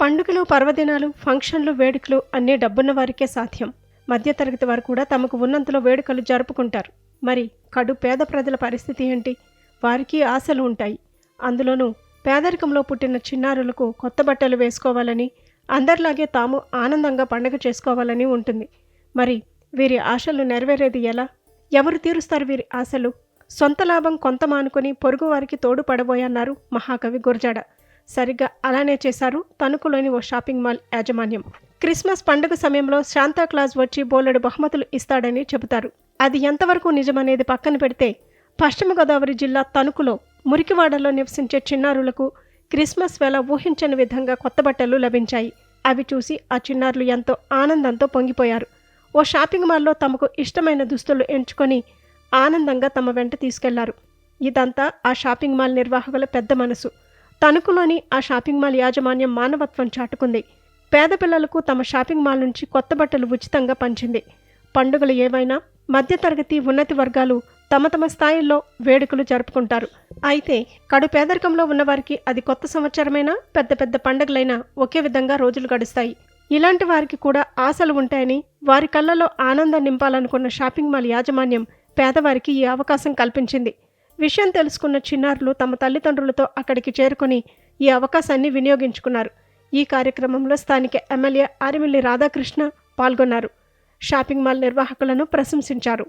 పండుగలు, పర్వదినాలు, ఫంక్షన్లు, వేడుకలు అన్నీ డబ్బున్న వారికే సాధ్యం. మధ్యతరగతి వారు కూడా తమకు ఉన్నంతలో వేడుకలు జరుపుకుంటారు. మరి కడు పేద ప్రజల పరిస్థితి ఏంటి? వారికి ఆశలు ఉంటాయి. అందులోనూ పేదరికంలో పుట్టిన చిన్నారులకు కొత్త బట్టలు వేసుకోవాలని, అందరిలాగే తాము ఆనందంగా పండుగ చేసుకోవాలని ఉంటుంది. మరి వీరి ఆశలు నెరవేరేది ఎలా? ఎవరు తీరుస్తారు వీరి ఆశలు? సొంత లాభం కొంత మానుకొని పొరుగు వారికి తోడు పడబోయన్నారు మహాకవి గురజాడ. సరిగ్గా అలానే చేశారు తణుకులోని ఓ షాపింగ్ మాల్ యాజమాన్యం. క్రిస్మస్ పండుగ సమయంలో శాంతాక్లాజ్ వచ్చి బోలెడు బహుమతులు ఇస్తాడని చెబుతారు. అది ఎంతవరకు నిజమనేది పక్కన పెడితే, పశ్చిమ గోదావరి జిల్లా తణుకులో మురికివాడలో నివసించే చిన్నారులకు క్రిస్మస్ వేళ ఊహించని విధంగా కొత్త బట్టలు లభించాయి. అవి చూసి ఆ చిన్నారులు ఎంతో ఆనందంతో పొంగిపోయారు. ఓ షాపింగ్ మాల్లో తమకు ఇష్టమైన దుస్తులు ఎంచుకొని ఆనందంగా తమ వెంట తీసుకెళ్లారు. ఇదంతా ఆ షాపింగ్ మాల్ నిర్వాహకుల పెద్ద మనసు. తణుకులోని ఆ షాపింగ్ మాల్ యాజమాన్యం మానవత్వం చాటుకుంది. పేద పిల్లలకు తమ షాపింగ్ మాల్ నుంచి కొత్త బట్టలు ఉచితంగా పంచింది. పండుగలు ఏవైనా మధ్యతరగతి, ఉన్నతి వర్గాలు తమ తమ స్థాయిల్లో వేడుకలు జరుపుకుంటారు. అయితే కడు పేదరికంలో ఉన్నవారికి అది కొత్త సంవత్సరమైనా, పెద్ద పెద్ద పండుగలైనా ఒకే విధంగా రోజులు గడుస్తాయి. ఇలాంటి వారికి కూడా ఆశలు ఉంటాయని, వారి కళ్ళలో ఆనందం నింపాలనుకున్న షాపింగ్ మాల్ యాజమాన్యం పేదవారికి ఈ అవకాశం కల్పించింది. విషయం తెలుసుకున్న చిన్నారులు తమ తల్లిదండ్రులతో అక్కడికి చేరుకొని ఈ అవకాశాన్ని వినియోగించుకున్నారు. ఈ కార్యక్రమంలో స్థానిక ఎమ్మెల్యే ఆరిమిల్లి రాధాకృష్ణ పాల్గొన్నారు. షాపింగ్ మాల్ నిర్వాహకులను ప్రశంసించారు.